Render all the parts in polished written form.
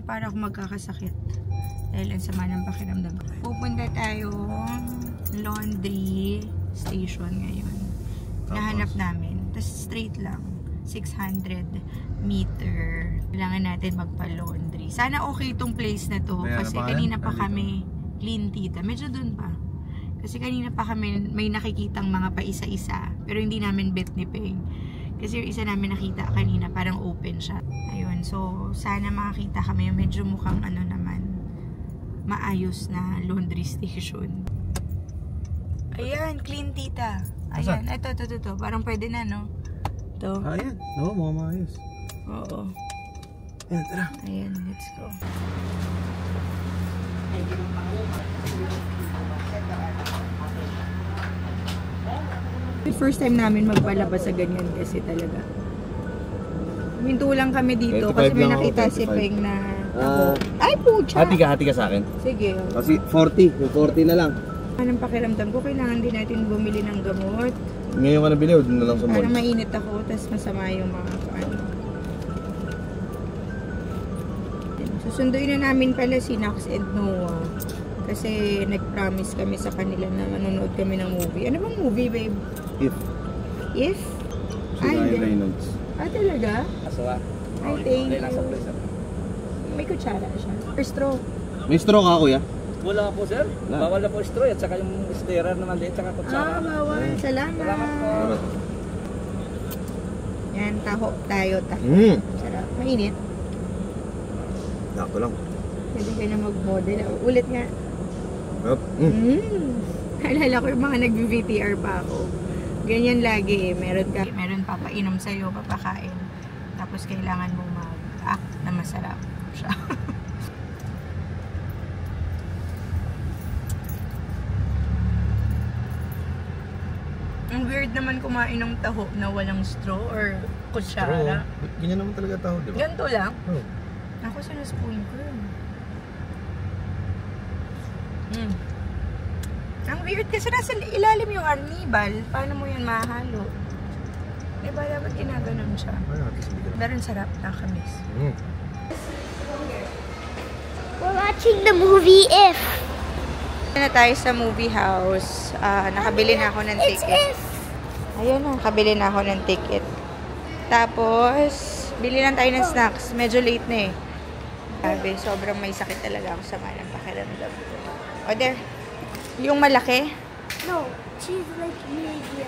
para ako magkakasakit. Dahil ang sama ng pakiramdam. Pupunta tayong laundry station ngayon. Nahanap namin. Tapos straight lang. 600 meter. Kailangan natin magpa-laundry. Sana okay itong place na to. Kasi kanina pa kami Clean Tita. Medyo dun pa. Kasi kanina pa kami may nakikitang mga paisa-isa. Pero hindi namin bet ni Peng. Kasi yung isa namin nakita kanina parang open siya. Ayun. So, sana makakita kami. Medyo mukhang ano naman maayos na laundry station. Ayan. Clean Tita. Ayan. Ito. Parang pwede na, no? Ito. Ayan. Oo, mga maayos. Oo. Ayan, tara. Ayan, let's go. First time namin magpalabas sa ganyan kasi talaga. Minto lang kami dito kasi may nakita si Peng na ay, pucha! Hati ka sa akin. Sige. Kasi 40. Yung 40 na lang. Anong pakiramdam ko? Kailangan din natin bumili ng gamot. Ngayon ka nabili o doon na lang sa mall? Parang mainit ako, tapos masama yung mga ano. Susunduin na namin pala si Nax and Noah. Kasi nag-promise kami sa kanila na manonood kami ng movie. Ano bang movie, babe? If. If? Si Ryan Reynolds. Ah, talaga? Asawa. Ay, thank you. May kutsara siya. Or straw. May straw ka, kuya? Wala po, sir. Bawal na po straw at saka yung stirrer na maliit at saka kutsara. Bawal. Salamat. Salamat po. Yan, taho tayo. Sarap. Mainit. Dako lang. Pwede ka na mag-model. Ulit nga. Yup. Alala ko yung mga nag-VTR pa ako. Ganyan lagi eh. Meron papainom sa'yo, papakain. Tapos kailangan mong mag-act na masarap siya. Ang weird naman kumain ng taho na walang straw or kutsara. Ganyan naman talaga taho, di ba? Ganito lang? Oo. Ako sa na-spoon ko. Ang weird kasi nasa ilalim yung arnibal. Paano mo yan mahalo? Diba dapat ginaganon siya? Pero sarap, nakamis. We're watching the movie If. Na tayo sa movie house. Nakabili na ako ng ticket. Ayun na, nakabili na ako ng ticket. Tapos, bili lang tayo ng snacks. Medyo late na eh. Sabi, sobrang may sakit talaga ako sa malang pakiramdam. O there. Yung malaki? No, she's like medium.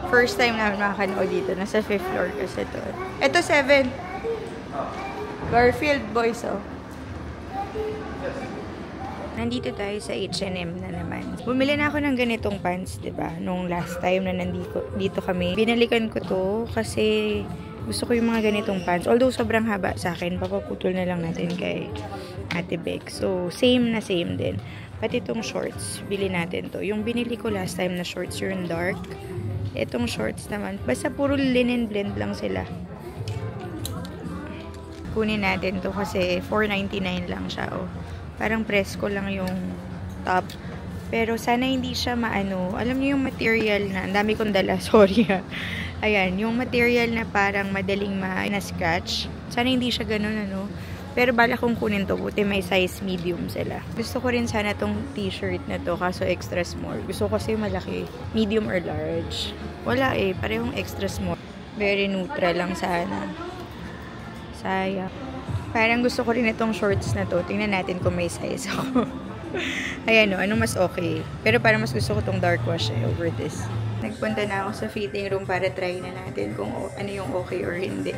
First time namin makakanood dito. Nasa 5th floor kasi ito. Ito 7. Garfield Boys, oh. Nandito tayo sa H&M na naman. Bumili na ako ng ganitong pants, diba? Nung last time na dito kami. Binalikan ko to kasi gusto ko yung mga ganitong pants. Although sobrang haba sa akin, papaputol na lang natin kay Ate Beck. So, same na same din. Pati itong shorts, bili natin to. Yung binili ko last time na shorts, yung dark. Itong shorts naman, basta puro linen blend lang sila. Kunin natin to kasi $4.99 lang siya, oh. Parang presko lang yung top. Pero sana hindi siya maano. Alam niyo yung material na, ang dami kong dala, sorry ha. Ayan, yung material na parang madaling na-scratch. Sana hindi siya ganun, ano. Pero bala kong kunin to, buti may size medium sila. Gusto ko rin sana tong t-shirt na to, kaso extra small. Gusto ko kasi malaki, medium or large. Wala eh, parehong extra small. Very neutral lang sana. Sayang. Parang gusto ko rin itong shorts na to. Tingnan natin kung may size ako. Ayan o, anong mas okay. Pero parang mas gusto ko tong dark wash eh, over this. Nagpunta na ako sa fitting room para try na natin kung ano yung okay or hindi.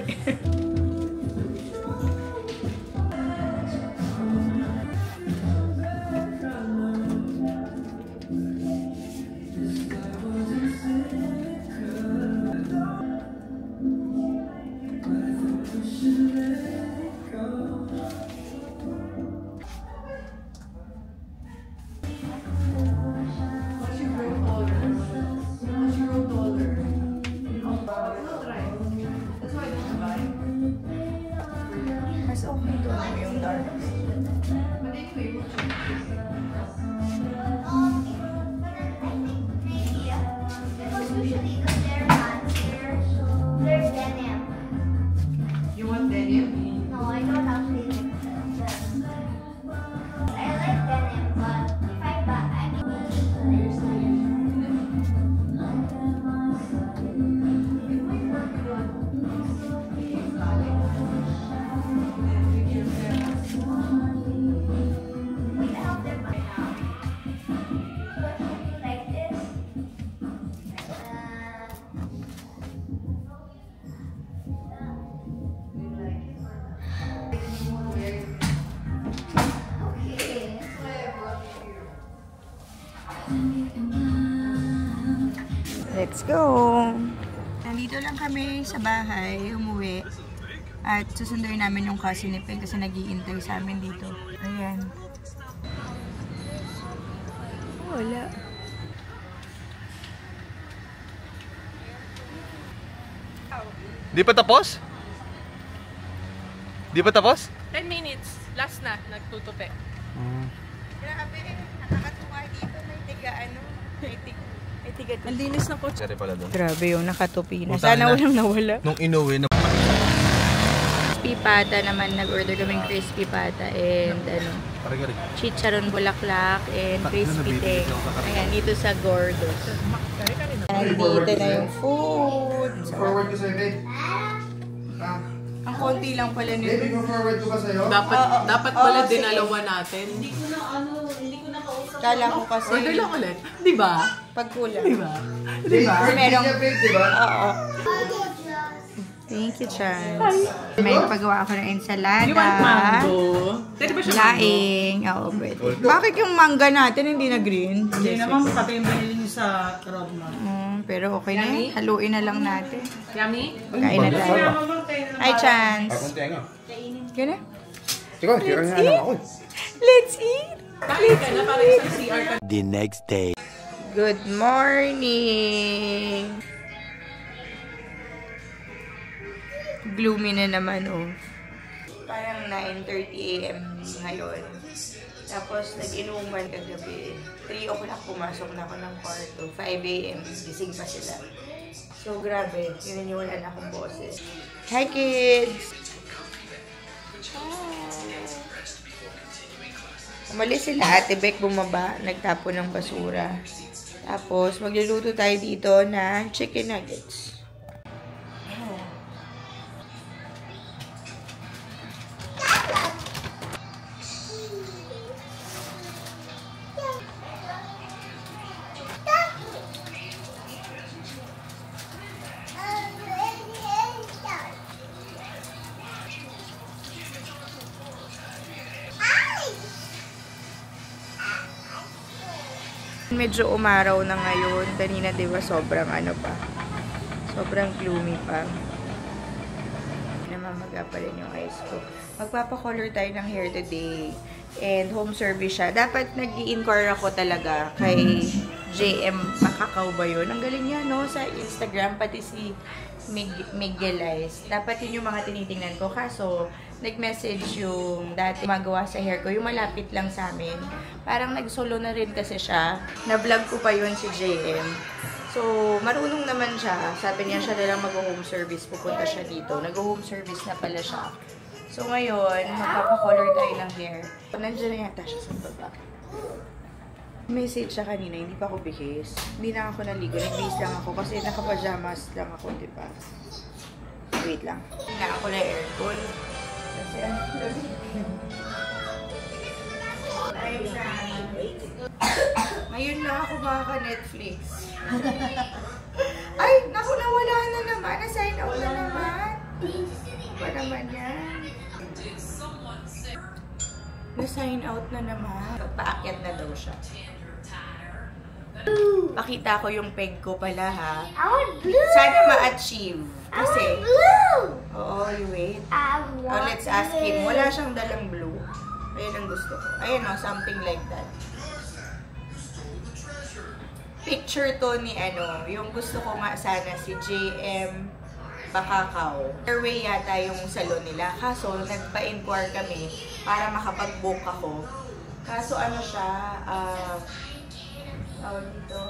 Let's go! Nandito lang kami sa bahay, umuwi. At susunduin namin yung cousin ni Peg kasi nag-i-intay sa amin dito. Ayan. Wala. Di pa tapos? Di pa tapos? 10 minutes. Last na. Nagtutupi. Grabe, nakakatuwa dito. May tiga ano. May tiga Ang linis na po. Sari pala doon. Grabe yung nakatupi na. Buta Sana na. walang nawala. Nung inuwi na... Crispy pata naman. Nag-order kaming crispy pata and ano, Pare-gari. chicharon bulaklak and crispy ting. Ayan, dito sa Gordos. Nandito na yung food. Forward ko sa'yo, babe. Ang konti lang pala nito. Babe, forward ko ba sa'yo? Dapat pala dinalawa natin. Kala ko kasi Order lang ulit. Di ba? pagkulang. Di ba? Kasi merong... Babe, di ba? Oo. Thank you, Chance. May pagawa ako ng ensalada. You want mango? Pwede ba siya mango? Laing. Oo, pwede. Bakit yung mangga natin hindi na green? Hindi naman pati yung binili niyo sa Rodman. Pero okay na yan. Haluin na lang natin. Yummy? Kain na tayo. Hi, Chance. Gana? Sige, tira nga lang ako. Let's eat! Kain ka na para isang CR ka. The next day. Good morning! Gloomy na naman, oh. Parang 9:30 AM ngayon. Tapos, nag-inuman kagabi. 3 o'clock pumasok na ako ng kwarto. 5 AM, gising pa sila. So, grabe. Inaniwalan akong boses. Hi, kids! Umalis sila. Ate Beck bumaba. Nagtapon ng basura. Tapos, magluluto tayo dito ng chicken nuggets. Medyo umaraw na ngayon. Kanina, di ba, sobrang ano pa. Sobrang gloomy pa. Namamaga pa rin yung eyes ko. Magpapakolor tayo ng hair today. And home service siya. Dapat nag-i-inquire ako talaga kay JM Makakaw ba yun? Ang galing niya, no? Sa Instagram, pati si Miguelize. Dapat yun yung mga tinitingnan ko. Kaso, nag-message yung dati magawa sa hair ko. Yung malapit lang sa amin. Parang nag-solo na rin kasi siya. Na-vlog ko pa yun si JM. So, marunong naman siya. Sabi niya siya na lang mag-home service. Pupunta siya dito. Nag-home service na pala siya. So, ngayon, magpapakolor tayo ng hair. Nandiyan na yata siya sa baba. Message siya kanina, hindi pa ako bihis. Hindi na ako naligo. Nag-bihis lang ako kasi naka-pajamas lang ako, diba? Wait lang. Tingnan ako na aircon. Kasi ngayon na ako makaka-Netflix. Ay, naku, nawala na naman. Na-sign out na naman. Ba naman yan? Na-sign out na naman. Paakyat na daw siya. Pakita ko yung peg ko pala, ha? I want blue. Sana ma-achieve. I want Kasi, blue. oo, you wait. I Oh, want let's ask him. Wala siyang dalang blue. Ayun ang gusto ko. Ayun, oh, something like that. Picture to ni ano, yung gusto ko nga sana si JM Makakaw. Airway yata yung salon nila. Kaso, nagpa-inquire kami para makapag-book ako. Kaso ano siya, dito,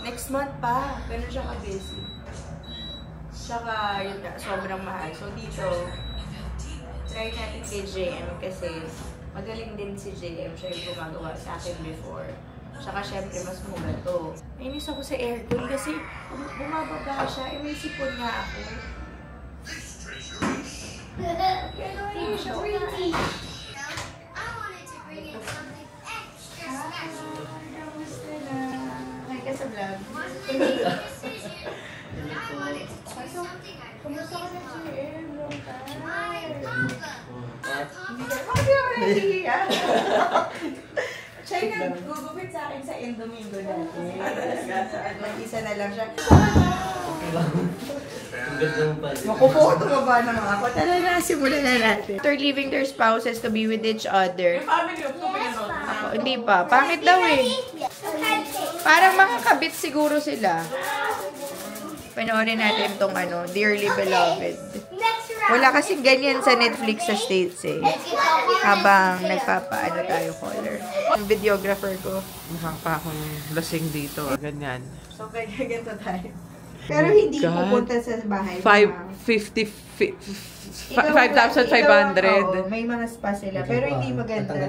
next month pa. Ganun siya ka-busy. Tsaka, yun na, sobrang mahal. So, dito, try natin kay JM kasi magaling din si JM. Siya yung gumagawa sa akin before. Tsaka, syempre, mas mura to. Nainis ako sa aircon kasi bumababa siya. May sipon nga ako. Pero, hindi siya pretty. Kamusta na? Hi ka sa vlog. Kamusta ka na JM? Long time. Hindi ako nahihiya. Siya yung nag-gugupit sa akin sa and Domingo natin. Mag-isa na lang siya. Makupoto ka ba naman ako? Tara na, simulan na natin. After leaving their spouses to be with each other. Family of two pinanood. Hindi pa. Pangit daw eh. Parang mga kabit siguro sila. Panoorin natin tong Dearly Beloved. Wala kasing ganyan sa Netflix sa States eh. Habang nagpapaano tayo color. Yung videographer ko. Mukha pa akong lasing dito. Ganyan. So, ganito tayo. Pero hindi pupunta sa bahay. 5,500. May mga spa sila. Pero hindi maganda.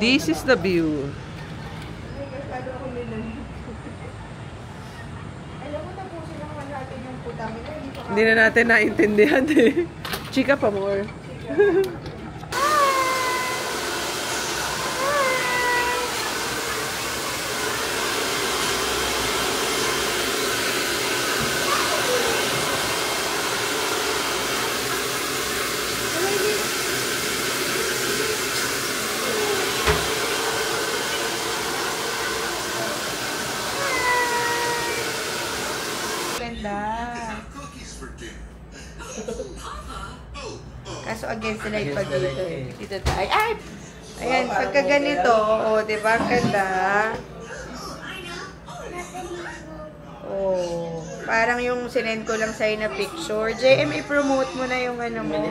This is the view. Alam mo na po silang natin yung putang. Hindi na natin naintindihan eh. Chika pa more. Kaso against sila yung pag dito tayo. Ay! Ayan, pagka ganito, diba? Ang ganda. Parang yung sinend ko lang sa'yo na picture. JM, i-promote mo na yung mo,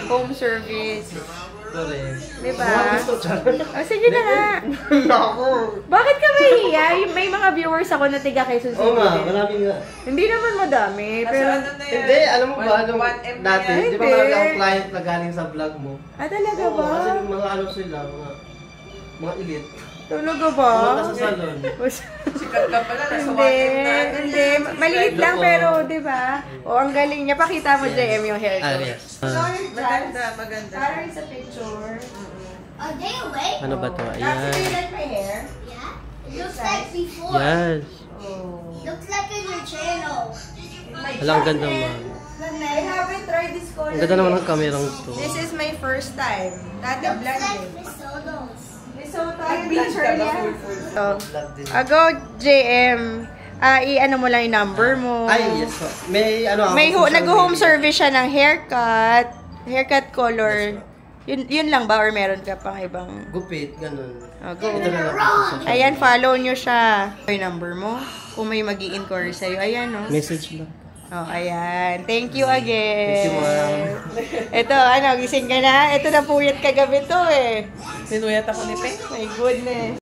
home service. Diba? Sige na nga. Bakit ka mahiya? May mga viewers ako na tiga Quezon City. Oo nga, marami nga. Hindi naman madami, pero... Hindi, alam mo ba, dati, di ba marami akong client na galing sa vlog mo? Talaga Oo, ba? kasi mga sila, mga elite. Talaga ba? Pumunta sa salon. Sikat ka pala, nasa 1M na. Hindi. Maliit lang pero, di ba? Ang galing niya. Pakita mo, JM, yung hair ko. Yes. Maganda. Parang sa picture. Are they awake? Ano ba to? That's Ayan. you like my hair? Yeah. It looks like before. Yes. Looks like in your channel. Walang ganda mo. I haven't tried this color. Ang ganda naman ng kamerang to. This is my first time. Dati Looks blonde like eh. Miss Solos. So, picture niya. Go, JM. I-ano mo lang yung number mo. Ay, yes po. May Nag-home service siya ng haircut. Haircut color. Yun lang ba? Or meron ka pang ibang... Gupit, ganun. Go. Ito na lang. Ayan, follow nyo siya. Yung number mo. Kung may mag-i-inquire sa'yo. Ayan, no? Message lang. Ayan. Thank you again. Thank you, ma'am. Ito, gising ka na? Ito na puyat kagabi to eh. Sinuyat ako ni Pe. My goodness.